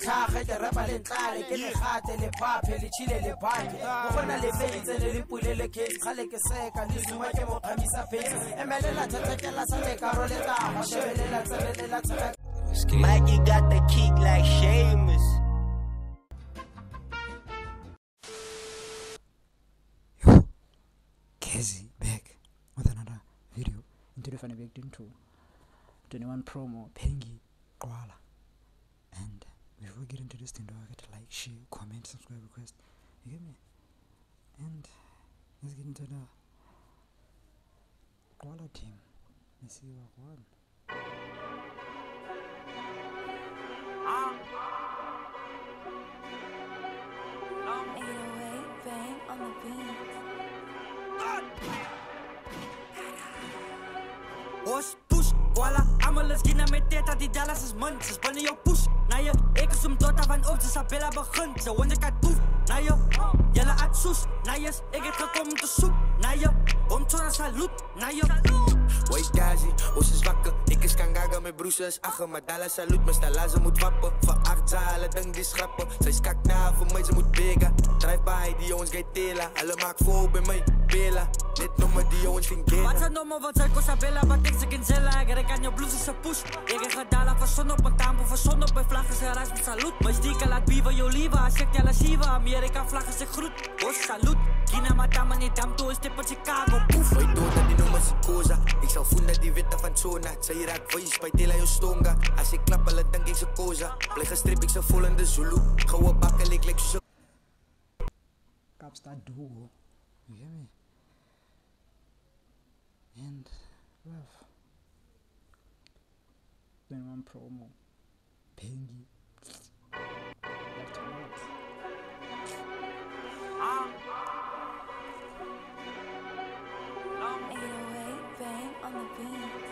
tlhage ke repa le ntlale ke le gate le phaphe le chile le phake go gona le fetse le le pule le case gale ke seka le zuma ke mo khamisa face emelela thata ke la sa le karo le tama shebelela tsebelela tsaka Mikey got the kick like Sheamus. Kezi back with another video into the Funny Baked 21 promo Pengi Kwala. And before we get into this thing, don't forget to like, share, comment, subscribe, request. You get me? And let's get into the Kwala team. Let's see what won. 808 bang on the beat. Os push, Kwala, allemaal is gina met teta die Dallas is munt. Ze spannen jou push, na je, ik is om tot van op, ze Sabella begint. Ze wonder kat poef, na je, jelle at soes, na je, ik heb gekomen te zoek, na je, om tona salut, na je. Wait Gazi, ons is wakker. Ik is kangaga met broesjes achter. Maar Dalla salut, mijn stala ze moet wappen. Voor 8 zalen, denk die schrappen. Zij is kak na, voor mij ze moet bega. Drive by, die jongens gaat tela. Alle maak voor bij mij, bela. Net nummer die jongens ging gela. Wat zijn nummer, wat zijn Sabella, wat ik ze kan zella. Ik rek aan je blouse, ze push. Ik heb gedala van zon op een tampo, van zon op een vlag is een reis met salut. Maar stieke laat biva, je lieve, als ik jelle shiva. Amerika vlag is een groet, os salut. Kina matama niet dam, toe is tip in Chicago, poef. Weet door dat die nummer is koza. Ik zal voelen die witte van Zona. Zij raakt voice bij Tela Stonga. Als ik klap, dan denk ik ze koza. Blijf gestrip, ik ze vol in de Zulu. Gouwe bakken, ik lijk zo. Kapsta duo. You hear me? And love. 21 promo. Pengi. Back to work. Bang on the beat.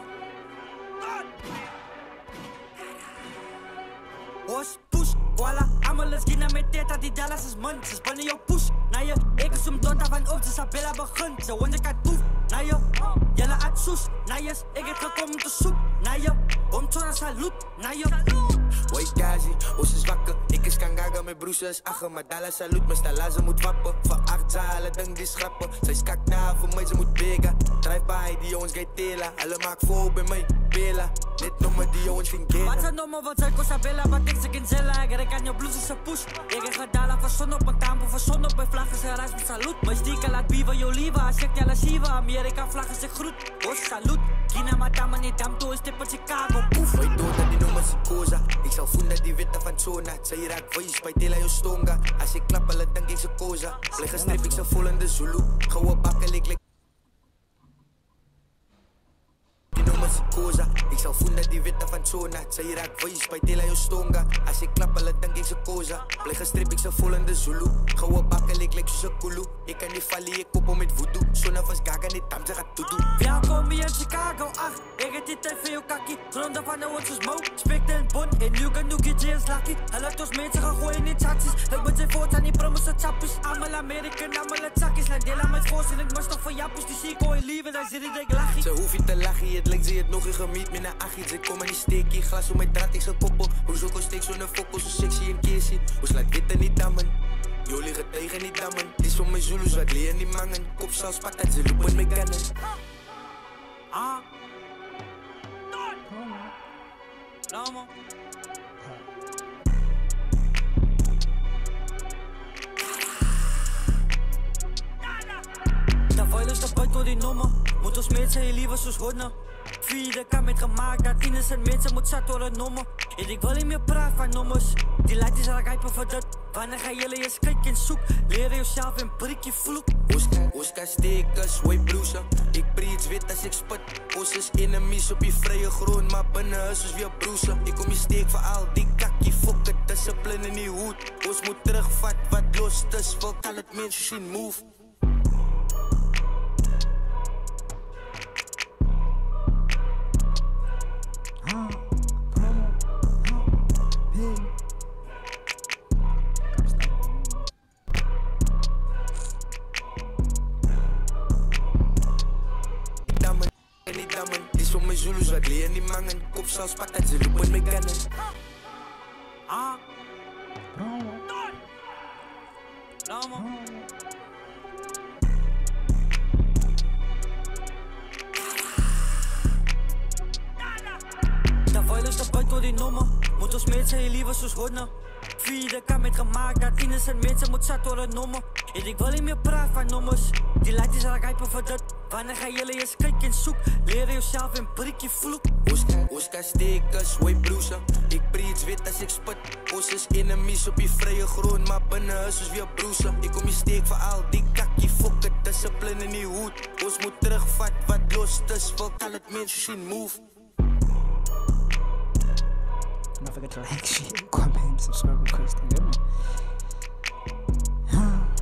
Os push, Kwala, allemaal is gina met teta die Dallas is munt. Ze spannen jou push, na je, ik is om tot van op, ze Sabella begint. Ze wonder kat poef, na je, jelle at soes, na je, ik heb gekomen te zoek, na je, om tona salut, na je. Wait Gazi, ons is wakker. Ik is kangaga met broesjes achter. Maar Dalla salut, mijn stala ze moet wappen. Voor 8 zalen, denk die schrappen. Zij is kak na, voor mij ze moet bega. Drive by, die jongens gaat tela. Alle maak voor bij mij, bela. Net nummer die jongens ging gela. Wat zijn nummer, wat zijn Sabella, wat ik ze kan zella. Ik rek aan je blouse, ze push. Ik heb gedala van zon op een tampo, van zon op een vlag is een reis met salut. Maar stieke laat biva, je lieve, als ik jelle shiva. Amerika vlag is een groet, os salut. Kina matama niet dam, toe is tip in Chicago, poef. Weet door dat die nummer is koza. Ik zal voelen die witte van Zona. Zij raakt voice bij Tela Stonga. Als ik klap, dan denk ik ze koza. Blijf gestrip, ik ze vol in de Zulu. Gouwe bakken, ik lijk. Ik zal voelen die witte van Zona. Zij raakt voice bij Tela Stonga. Als ik klap, dan denk ik ze koza. Blijf gestrip, ik ze vol in de Zulu. Gouwe bakken, ik lijk zo kulu. Ik kan niet vallen, ik koppel met voodoo. Zona was gaga, niet tam, ze gaat toedoen. Welkom in Chicago 8. Ik heb dit tijd voor jou kakkie. Gronden van de woord smoke. Spekt in bond. En nu kan je James Lucky. Hij laat ons mensen gaan gooien in taxis. Ik ben zijn voort aan die promos en chappies. Allemaal American, allemaal het zakjes. Laat delen met voors en ik moest nog voor jappers. Die zie ik ooit liever, daar zit ik lachie. Ze hoef je te lachen, het lijkt ze het nog in gemiet met een achie. Ze komen niet steekie, glas om mijn draad, ik ze koppel. Hoe zoek ik steek zo'n fokkel, zo sexy en keersie. Hoe slaat witte niet dammen? Jo liggen tegen die dammen. Die is van mijn Zulus, wat leer niet mangen. Kop zelfs pak dat ze lopen met kannen. Lama. De violence dat buiten door die nummer. Moet ons mensen heel liever zoals honnen. Vierde kan met gemaakt dat innocent mensen moet zat door het nummer. En ik wil niet meer praten van nummers. Die lijkt is al rijpen voor dat. Wanneer ga jullie eens kijken en zoek. Leer jezelf en prik je vloek. Oska stekers, white blouse. Ik preach wit als ik spot. Ons is enemies op je vrije grond. Maar binnen huis is weer broesen. Ik kom je steek voor al die kakkie. Fok het discipline in die hoed. Ons moet terugvat wat los is. Wil al het mensen zien move. Die van mijn Zulus, wat leer niet mangen. Kop zelfs pak dat ze lopen met kannen. De vuilers naar buiten door die nummer. Moet ons mensen je liever zoals honden. Vierde kan met gemaakt dat innocent mensen moet zat door een nummer. En ik wil niet meer praten van nummers. Die lijkt is al rijpen voor dat. Wanneer ga jullie eens kijken en zoek? Leren jezelf en breek je vloek. Oska stekers, white blouses. Ik preach wit als ik sput. Ons is enemies op die vrije grond, maar binnen huis is weer broesen. Ik kom je steek voor al die kakkie fokken, discipline in die hoed. Ons moet terugvat wat los is, wil al het mensen zien move. Don't forget to like, share, comment, subscribe, request, and get me. Okay.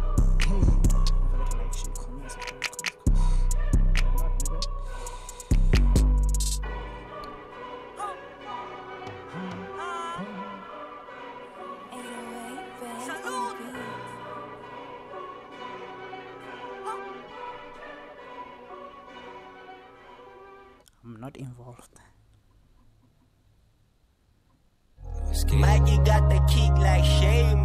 Don't forget to like, share, comment, subscribe, request. I'm not involved. Mikey got the kick like Shame.